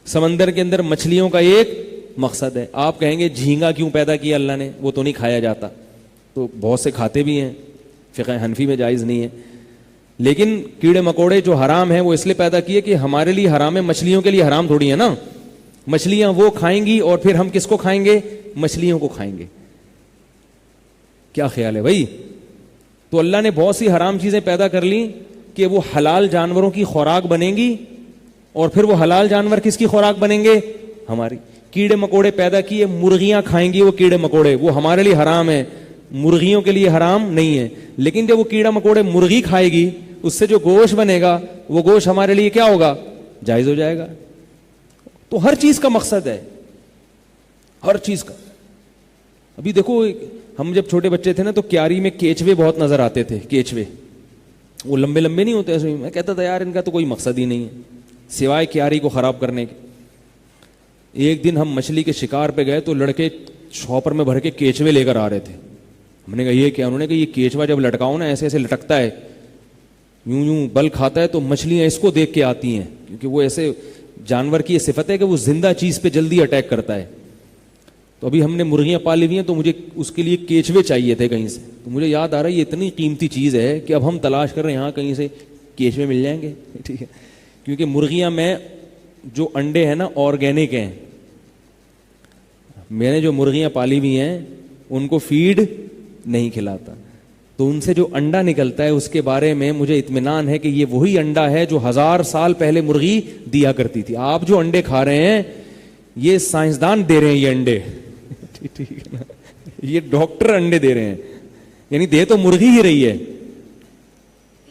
سمندر کے اندر مچھلیوں کا ایک مقصد ہے. آپ کہیں گے جھینگا کیوں پیدا کیا اللہ نے, وہ تو نہیں کھایا جاتا, تو بہت سے کھاتے بھی ہیں, فقہ حنفی میں جائز نہیں ہے. لیکن کیڑے مکوڑے جو حرام ہیں وہ اس لیے پیدا کیے کہ ہمارے لیے حرام ہے, مچھلیوں کے لیے حرام تھوڑی ہے نا. مچھلیاں وہ کھائیں گی اور پھر ہم کس کو کھائیں گے؟ مچھلیوں کو کھائیں گے. کیا خیال ہے بھائی؟ تو اللہ نے بہت سی حرام چیزیں پیدا کر لی کہ وہ حلال جانوروں کی خوراک بنیں گی, اور پھر وہ حلال جانور کس کی خوراک بنیں گے؟ ہماری. کیڑے مکوڑے پیدا کیے, مرغیاں کھائیں گی وہ کیڑے مکوڑے, وہ ہمارے لیے حرام ہے, مرغیوں کے لیے حرام نہیں ہے. لیکن جب وہ کیڑا مکوڑے مرغی کھائے گی, اس سے جو گوشت بنے گا وہ گوشت ہمارے لیے کیا ہوگا؟ جائز ہو جائے گا. تو ہر چیز کا مقصد ہے, ہر چیز کا. ابھی دیکھو ہم جب چھوٹے بچے تھے نا تو کیاری میں کیچوے بہت نظر آتے تھے. کیچوے وہ لمبے لمبے نہیں ہوتے ایسے, میں کہتا تھا یار ان کا تو کوئی مقصد ہی نہیں ہے سوائے کیاری کو خراب کرنے کے. ایک دن ہم مچھلی کے شکار پہ گئے تو لڑکے شاپر میں بھر کے کیچوے لے کر آ رہے تھے. ہم نے کہا یہ کیا؟ انہوں نے کہا یہ کیچوا جب لٹکاؤ نا ایسے ایسے لٹکتا ہے, یوں یوں بل کھاتا ہے, تو مچھلیاں اس کو دیکھ کے آتی ہیں, کیونکہ وہ ایسے جانور کی یہ صفت ہے کہ وہ زندہ چیز پہ جلدی اٹیک کرتا ہے. تو ابھی ہم نے مرغیاں پالی ہوئی ہیں تو مجھے اس کے لیے کیچوے چاہیے تھے کہیں سے. تو مجھے یاد آ رہا ہے یہ اتنی قیمتی چیز ہے کہ اب ہم تلاش کر رہے ہیں یہاں کہیں سے کیچوے مل جائیں گے. ٹھیک ہے, کیونکہ مرغیاں میں جو انڈے ہیں نا آرگینک ہیں. میں نے جو مرغیاں پالی ہوئی ہیں ان کو فیڈ نہیں کھلاتا, تو ان سے جو انڈا نکلتا ہے اس کے بارے میں مجھے اطمینان ہے کہ یہ وہی انڈا ہے جو 1000 سال پہلے مرغی دیا کرتی تھی. آپ جو انڈے کھا رہے ہیں یہ سائنسدان دے رہے ہیں یہ انڈے. ٹھیک ہے نا, یہ ڈاکٹر انڈے دے رہے ہیں, یعنی دے تو مرغی ہی رہی ہے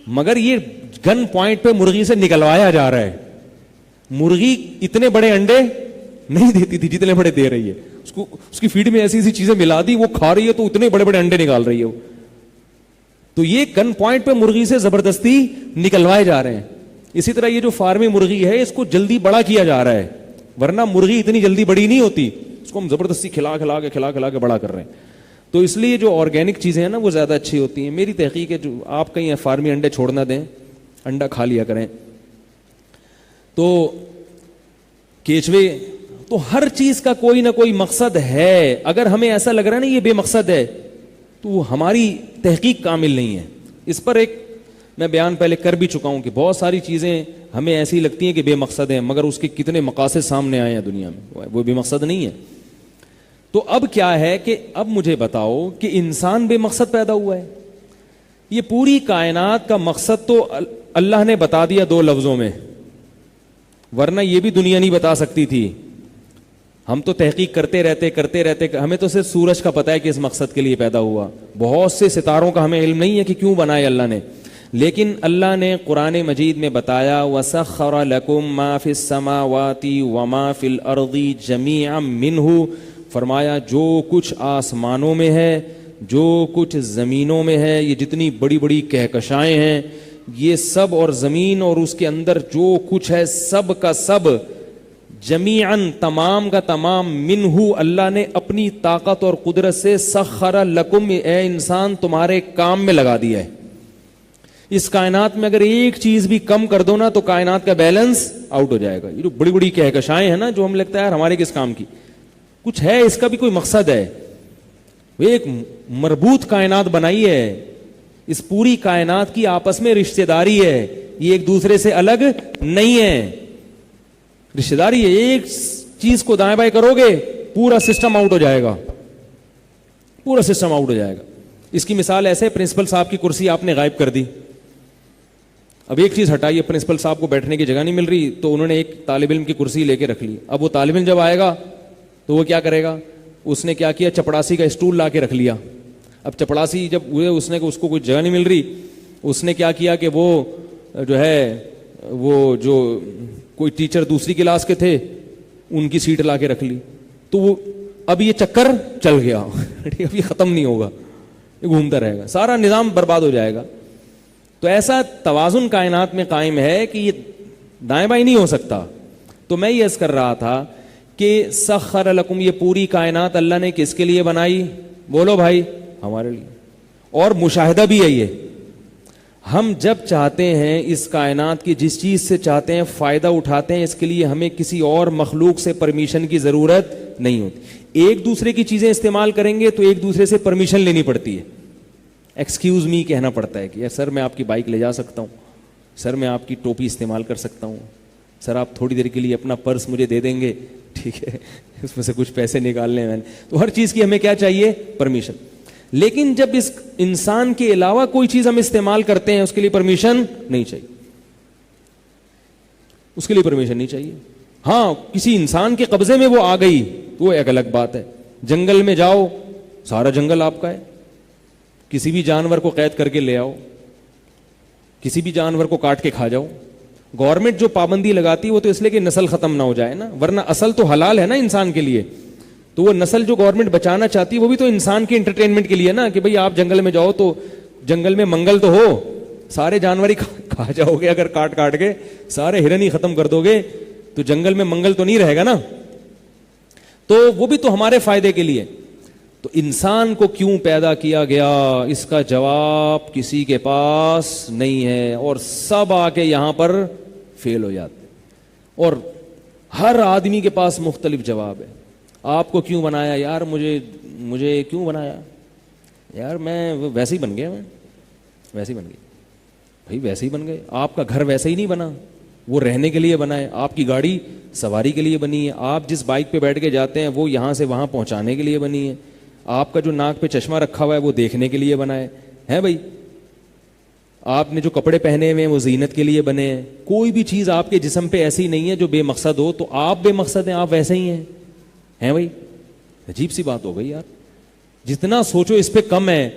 مگر یہ گن پوائنٹ پہ مرغی سے نکلوایا جا رہا ہے. مرغی اتنے بڑے انڈے نہیں دیتی تھی جتنے بڑے دے رہی ہے. اس کی فیڈ میں ایسی ایسی چیزیں ملا دی, وہ کھا رہی ہے تو اتنے بڑے بڑے انڈے نکال رہی ہے. تو یہ گن پوائنٹ پہ مرغی سے زبردستی نکلوائے جا رہے ہیں. اسی طرح یہ جو فارمی مرغی ہے اس کو جلدی بڑا کیا جا رہا ہے, ورنہ مرغی اتنی جلدی بڑی نہیں ہوتی, اس کو ہم زبردستی کھلا کے بڑا کر رہے ہیں. تو اس لیے جو آرگینک چیزیں ہیں نا وہ زیادہ اچھی ہوتی ہیں. میری تحقیق ہے, جو آپ کہیں فارمی انڈے چھوڑنا دیں, انڈا کھا لیا کریں. تو کیچوے, تو ہر چیز کا کوئی نہ کوئی مقصد ہے. اگر ہمیں ایسا لگ رہا ہے نا یہ بے مقصد ہے تو ہماری تحقیق کامل نہیں ہے. اس پر ایک میں بیان پہلے کر بھی چکا ہوں کہ بہت ساری چیزیں ہمیں ایسی لگتی ہیں کہ بے مقصد ہیں, مگر اس کے کتنے مقاصد سامنے آئے ہیں دنیا میں, وہ بے مقصد نہیں ہے. تو اب کیا ہے کہ اب مجھے بتاؤ کہ انسان بے مقصد پیدا ہوا ہے. یہ پوری کائنات کا مقصد تو اللہ نے بتا دیا 2 لفظوں میں, ورنہ یہ بھی دنیا نہیں بتا سکتی تھی. ہم تو تحقیق کرتے رہتے, ہمیں تو صرف سورج کا پتہ ہے کہ اس مقصد کے لیے پیدا ہوا. بہت سے ستاروں کا ہمیں علم نہیں ہے کہ کیوں بنائے اللہ نے, لیکن اللہ نے قرآن مجید میں بتایا وَسَخَّرَ لَكُم مَّا فِي السَّمَاوَاتِ وَمَا فِي الْأَرْضِ جَمِيعًا مِّنْهُ, فرمایا جو کچھ آسمانوں میں ہے, جو کچھ زمینوں میں ہے, یہ جتنی بڑی بڑی کہکشائیں ہیں, یہ سب, اور زمین اور اس کے اندر جو کچھ ہے سب کا سب, جمیعاً تمام کا تمام, منہ اللہ نے اپنی طاقت اور قدرت سے, سخر لکم اے انسان تمہارے کام میں لگا دیا ہے. اس کائنات میں اگر ایک چیز بھی کم کر دو نا تو کائنات کا بیلنس آؤٹ ہو جائے گا. یہ جو بڑی بڑی کہکشائیں ہیں نا جو ہم لگتا ہے یار ہمارے کس کام کی, کچھ ہے, اس کا بھی کوئی مقصد ہے. وہ ایک مربوط کائنات بنائی ہے, اس پوری کائنات کی آپس میں رشتہ داری ہے, یہ ایک دوسرے سے الگ نہیں ہے, رشتہ داری ہے. ایک چیز کو دائیں بائیں کرو گے پورا سسٹم آؤٹ ہو جائے گا, پورا سسٹم آؤٹ ہو جائے گا. اس کی مثال ایسے, پرنسپل صاحب کی کرسی آپ نے غائب کر دی, اب ایک چیز ہٹائیے, پرنسپل صاحب کو بیٹھنے کی جگہ نہیں مل رہی تو انہوں نے ایک طالب علم کی کرسی لے کے رکھ لی. اب وہ طالب علم جب آئے گا تو وہ کیا کرے گا, اس نے کیا کیا, چپڑاسی کا اسٹول لا کے رکھ لیا. اب چپڑاسی جب ہوئے, اس کو کوئی جگہ نہیں مل رہی, اس نے کیا کیا کہ وہ جو ہے وہ جو کوئی ٹیچر دوسری کلاس کے تھے ان کی سیٹ لا کے رکھ لی. تو وہ اب یہ چکر چل گیا, اب یہ ختم نہیں ہوگا, یہ گھومتا رہے گا, سارا نظام برباد ہو جائے گا. تو ایسا توازن کائنات میں قائم ہے کہ یہ دائیں بائیں نہیں ہو سکتا. تو میں یہ عرض کر رہا تھا کہ سخر لکم, یہ پوری کائنات اللہ نے کس کے لیے بنائی؟ بولو بھائی, ہمارے لیے. اور مشاہدہ بھی ہے یہ, ہم جب چاہتے ہیں اس کائنات کی جس چیز سے چاہتے ہیں فائدہ اٹھاتے ہیں, اس کے لیے ہمیں کسی اور مخلوق سے پرمیشن کی ضرورت نہیں ہوتی. ایک دوسرے کی چیزیں استعمال کریں گے تو ایک دوسرے سے پرمیشن لینی پڑتی ہے, ایکسکیوز می کہنا پڑتا ہے کہ یار سر میں آپ کی بائک لے جا سکتا ہوں, سر میں آپ کی ٹوپی استعمال کر سکتا ہوں, سر آپ تھوڑی دیر کے لیے اپنا پرس مجھے دے دیں گے, ٹھیک ہے, اس میں سے کچھ پیسے نکالنے میں. تو ہر چیز کی ہمیں کیا چاہیے؟ پرمیشن. لیکن جب اس انسان کے علاوہ کوئی چیز ہم استعمال کرتے ہیں اس کے لیے پرمیشن نہیں چاہیے, اس کے لیے پرمیشن نہیں چاہیے. ہاں کسی انسان کے قبضے میں وہ آ گئی تو وہ ایک الگ بات ہے. جنگل میں جاؤ, سارا جنگل آپ کا ہے, کسی بھی جانور کو قید کر کے لے آؤ, کسی بھی جانور کو کاٹ کے کھا جاؤ, گورنمنٹ جو پابندی لگاتی ہے وہ تو اس لیے کہ نسل ختم نہ ہو جائے نا, ورنہ اصل تو حلال ہے نا انسان کے لیے. تو وہ نسل جو گورنمنٹ بچانا چاہتی ہے وہ بھی تو انسان کے انٹرٹینمنٹ کے لیے نا, کہ بھئی آپ جنگل میں جاؤ تو جنگل میں منگل تو ہو, سارے جانور ہی کھا جاؤ گے اگر کاٹ کے سارے ہرن ہی ختم کر دو گے تو جنگل میں منگل تو نہیں رہے گا نا. تو وہ بھی تو ہمارے فائدے کے لیے. تو انسان کو کیوں پیدا کیا گیا, اس کا جواب کسی کے پاس نہیں ہے, اور سب آ کے یہاں پر فیل ہو جاتے ہیں, اور ہر آدمی کے پاس مختلف جواب ہے. آپ کو کیوں بنایا یار, مجھے کیوں بنایا یار, میں ویسے ہی بن گیا, میں ویسے ہی بن گیا. بھائی ویسے ہی بن گئے, آپ کا گھر ویسے ہی نہیں بنا, وہ رہنے کے لیے بنا ہے. آپ کی گاڑی سواری کے لیے بنی ہے, آپ جس بائک پہ بیٹھ کے جاتے ہیں وہ یہاں سے وہاں پہنچانے کے لیے بنی ہے. آپ کا جو ناک پہ چشمہ رکھا ہوا ہے وہ دیکھنے کے لیے بنا ہے بھائی. آپ نے جو کپڑے پہنے ہوئے ہیں وہ زینت کے لیے بنے ہیں. کوئی بھی چیز آپ کے جسم پہ ایسی نہیں ہے جو بے مقصد ہو, تو آپ بے مقصد ہیں, آپ ویسے ہی ہیں بھائی. عجیب سی بات ہو گئی یار, جتنا سوچو اس پہ کم ہے.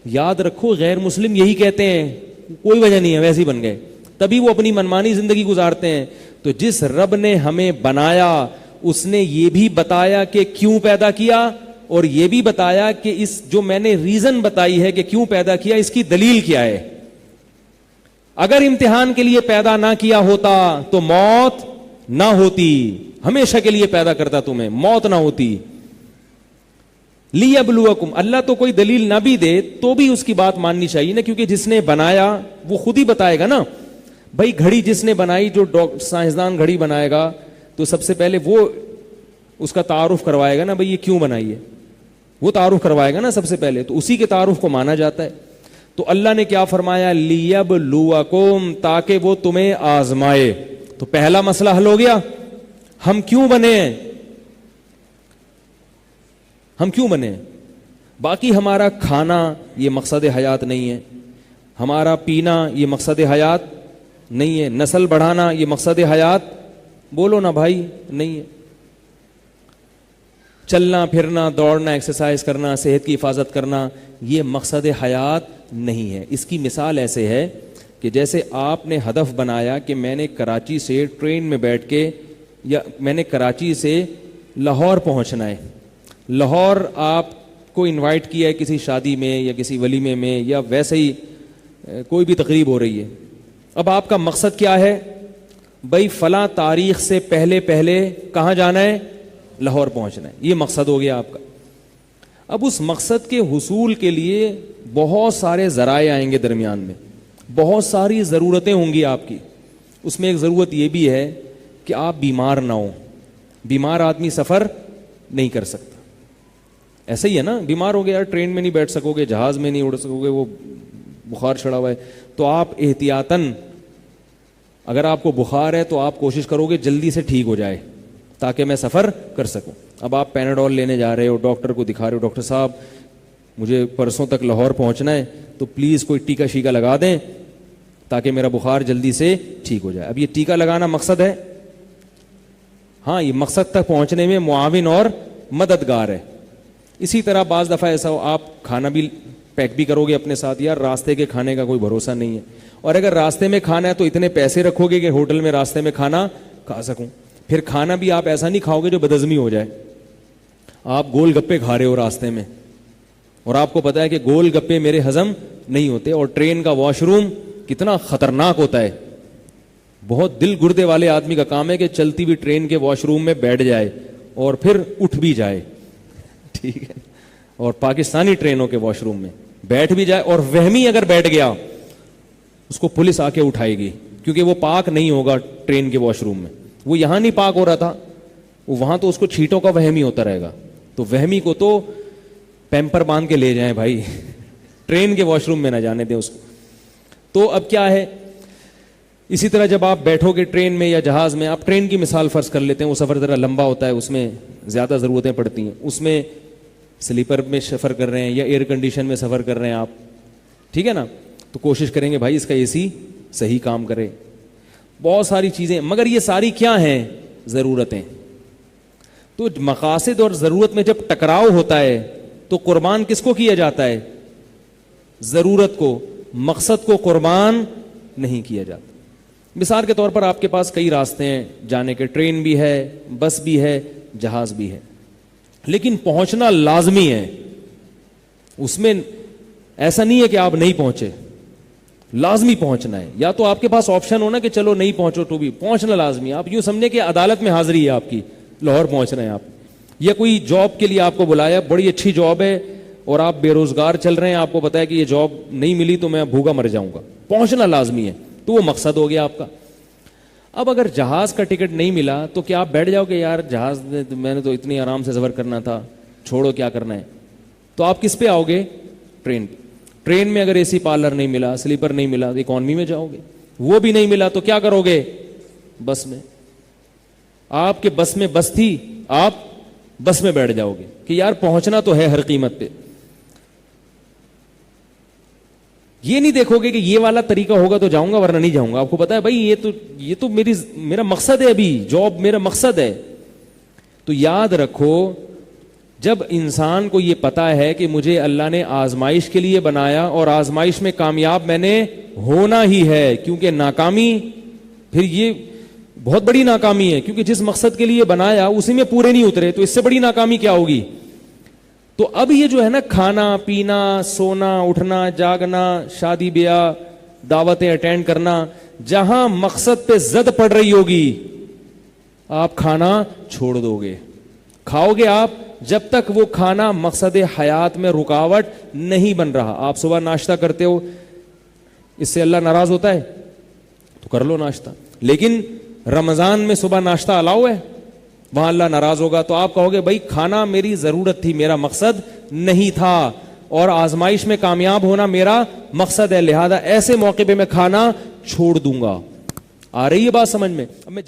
یاد رکھو غیر مسلم یہی کہتے ہیں, کوئی وجہ نہیں ہے, ویسے ہی بن گئے, تبھی وہ اپنی منمانی زندگی گزارتے ہیں. تو جس رب نے ہمیں بنایا اس نے یہ بھی بتایا کہ کیوں پیدا کیا, اور یہ بھی بتایا کہ اس جو میں نے ریزن بتائی ہے کہ کیوں پیدا کیا اس کی دلیل کیا ہے. اگر امتحان کے لیے پیدا نہ کیا ہوتا تو موت نہ ہوتی, ہمیشہ کے لیے پیدا کرتا تمہیں, موت نہ ہوتی. لیبلوکم, اللہ تو کوئی دلیل نہ بھی دے تو بھی اس کی بات ماننی چاہیے نا, کیونکہ جس نے بنایا وہ خود ہی بتائے گا نا. بھائی گھڑی جس نے بنائی, جو سائنسدان گھڑی بنائے گا تو سب سے پہلے وہ اس کا تعارف کروائے گا نا, بھائی یہ کیوں بنائی ہے, وہ تعارف کروائے گا نا سب سے پہلے, تو اسی کے تعارف کو مانا جاتا ہے. تو اللہ نے کیا فرمایا, لیبلوکم, تاکہ وہ تمہیں آزمائے. تو پہلا مسئلہ حل ہو گیا, ہم کیوں بنے ہیں, ہم کیوں بنے. باقی ہمارا کھانا یہ مقصد حیات نہیں ہے, ہمارا پینا یہ مقصد حیات نہیں ہے, نسل بڑھانا یہ مقصد حیات, بولو نا بھائی, نہیں ہے. چلنا پھرنا, دوڑنا, ایکسرسائز کرنا, صحت کی حفاظت کرنا یہ مقصد حیات نہیں ہے. اس کی مثال ایسے ہے کہ جیسے آپ نے ہدف بنایا کہ میں نے کراچی سے ٹرین میں بیٹھ کے, یا میں نے کراچی سے لاہور پہنچنا ہے. لاہور آپ کو انوائٹ کیا ہے کسی شادی میں یا کسی ولیمے میں یا ویسے ہی کوئی بھی تقریب ہو رہی ہے. اب آپ کا مقصد کیا ہے, بھائی فلاں تاریخ سے پہلے کہاں جانا ہے, لاہور پہنچنا ہے. یہ مقصد ہو گیا آپ کا. اب اس مقصد کے حصول کے لیے بہت سارے ذرائع آئیں گے درمیان میں, بہت ساری ضرورتیں ہوں گی آپ کی. اس میں ایک ضرورت یہ بھی ہے کہ آپ بیمار نہ ہوں. بیمار آدمی سفر نہیں کر سکتا. ایسا ہی ہے نا, بیمار ہو گیا یار, ٹرین میں نہیں بیٹھ سکو گے, جہاز میں نہیں اڑ سکو گے, وہ بخار چڑھا ہوا ہے. تو آپ احتیاطاً, اگر آپ کو بخار ہے تو آپ کوشش کرو گے جلدی سے ٹھیک ہو جائے تاکہ میں سفر کر سکوں. اب آپ پیناڈول لینے جا رہے ہو, ڈاکٹر کو دکھا رہے ہو, ڈاکٹر صاحب مجھے پرسوں تک لاہور پہنچنا ہے تو پلیز کوئی ٹیکا شیکا لگا دیں تاکہ میرا بخار جلدی سے ٹھیک ہو جائے. اب یہ ٹیکا لگانا مقصد ہے, ہاں یہ مقصد تک پہنچنے میں معاون اور مددگار ہے. اسی طرح بعض دفعہ ایسا ہو, آپ کھانا بھی پیک بھی کرو گے اپنے ساتھ, یار راستے کے کھانے کا کوئی بھروسہ نہیں ہے, اور اگر راستے میں کھانا ہے تو اتنے پیسے رکھو گے کہ ہوٹل میں راستے میں کھانا کھا سکوں. پھر کھانا بھی آپ ایسا نہیں کھاؤ گے جو بدہضمی ہو جائے. آپ گول گپے کھا رہے ہو راستے میں, اور آپ کو پتا ہے کہ گول گپے میرے ہضم نہیں ہوتے, اور ٹرین کا واش روم کتنا خطرناک ہوتا ہے. بہت دل گردے والے آدمی کا کام ہے کہ چلتی ہوئی ٹرین کے واش روم میں بیٹھ جائے اور پھر اٹھ بھی جائے, ٹھیک ہے, اور پاکستانی ٹرینوں کے واش روم میں بیٹھ بھی جائے, اور وہمی اگر بیٹھ گیا اس کو پولیس آ کے اٹھائے گی, کیونکہ وہ پاک نہیں ہوگا ٹرین کے واش روم میں. وہ یہاں نہیں پاک ہو رہا تھا, وہاں تو اس کو چھینٹوں کا وہمی ہوتا رہے گا. تو وہمی کو تو پیمپر باندھ کے لے جائیں بھائی, ٹرین کے واش روم میں نہ جانے دیں اس کو. تو اب کیا ہے, اسی طرح جب آپ بیٹھو گے ٹرین میں یا جہاز میں, آپ ٹرین کی مثال فرض کر لیتے ہیں, وہ سفر ذرا لمبا ہوتا ہے, اس میں زیادہ ضرورتیں پڑتی ہیں. اس میں سلیپر میں سفر کر رہے ہیں یا ایئر کنڈیشن میں سفر کر رہے ہیں آپ, ٹھیک ہے نا, تو کوشش کریں گے بھائی اس کا اے سی صحیح کام کرے. بہت ساری چیزیں, مگر یہ ساری کیا ہیں, ضرورتیں. تو مقاصد اور ضرورت میں جب ٹکراؤ ہوتا ہے تو قربان کس کو کیا جاتا ہے, ضرورت کو, مقصد کو قربان نہیں کیا جاتا. مثال کے طور پر آپ کے پاس کئی راستے ہیں جانے کے, ٹرین بھی ہے, بس بھی ہے, جہاز بھی ہے, لیکن پہنچنا لازمی ہے. اس میں ایسا نہیں ہے کہ آپ نہیں پہنچے, لازمی پہنچنا ہے. یا تو آپ کے پاس آپشن ہونا کہ چلو نہیں پہنچو تو بھی پہنچنا لازمی ہے. آپ یوں سمجھیں کہ عدالت میں حاضری ہے آپ کی, لاہور پہنچ رہے ہیں آپ, یا کوئی جاب کے لیے آپ کو بلایا, بڑی اچھی جاب ہے اور آپ بے روزگار چل رہے ہیں, آپ کو پتا ہے کہ یہ جاب نہیں ملی تو میں بھوکا مر جاؤں گا, پہنچنا لازمی ہے, تو وہ مقصد ہو گیا آپ کا. اب اگر جہاز کا ٹکٹ نہیں ملا تو کیا آپ بیٹھ جاؤ کہ یار جہاز میں نے تو اتنی آرام سے سفر کرنا تھا, چھوڑو کیا کرنا ہے, تو آپ کس پہ آؤ گے؟ ٹرین پہ. ٹرین میں اگر اے سی پارلر نہیں ملا, سلیپر نہیں ملا, تو اکانومی میں جاؤ گے. وہ بھی نہیں ملا تو کیا کرو گے؟ بس میں. آپ کے بس میں بس تھی, آپ بس میں بیٹھ جاؤ گے کہ یار پہنچنا تو ہے ہر قیمت پہ. یہ نہیں دیکھو گے کہ یہ والا طریقہ ہوگا تو جاؤں گا ورنہ نہیں جاؤں گا. آپ کو پتا ہے بھائی یہ تو میرا مقصد ہے, ابھی جاب میرا مقصد ہے. تو یاد رکھو, جب انسان کو یہ پتا ہے کہ مجھے اللہ نے آزمائش کے لیے بنایا اور آزمائش میں کامیاب میں نے ہونا ہی ہے, کیونکہ ناکامی پھر یہ بہت بڑی ناکامی ہے, کیونکہ جس مقصد کے لیے بنایا اسی میں پورے نہیں اترے, تو اس سے بڑی ناکامی کیا ہوگی. تو اب یہ جو ہے نا کھانا پینا, سونا, اٹھنا, جاگنا, شادی بیاہ, دعوتیں اٹینڈ کرنا, جہاں مقصد پہ زد پڑ رہی ہوگی آپ کھانا چھوڑ دو گے. کھاؤ گے آپ جب تک وہ کھانا مقصد حیات میں رکاوٹ نہیں بن رہا. آپ صبح ناشتہ کرتے ہو, اس سے اللہ ناراض ہوتا ہے تو کر لو ناشتہ, لیکن رمضان میں صبح ناشتہ الاؤ ہے, وہاں اللہ ناراض ہوگا. تو آپ کہو گے بھائی کھانا میری ضرورت تھی, میرا مقصد نہیں تھا, اور آزمائش میں کامیاب ہونا میرا مقصد ہے, لہذا ایسے موقع پہ میں کھانا چھوڑ دوں گا. آ رہی ہے بات سمجھ میں؟ اب میں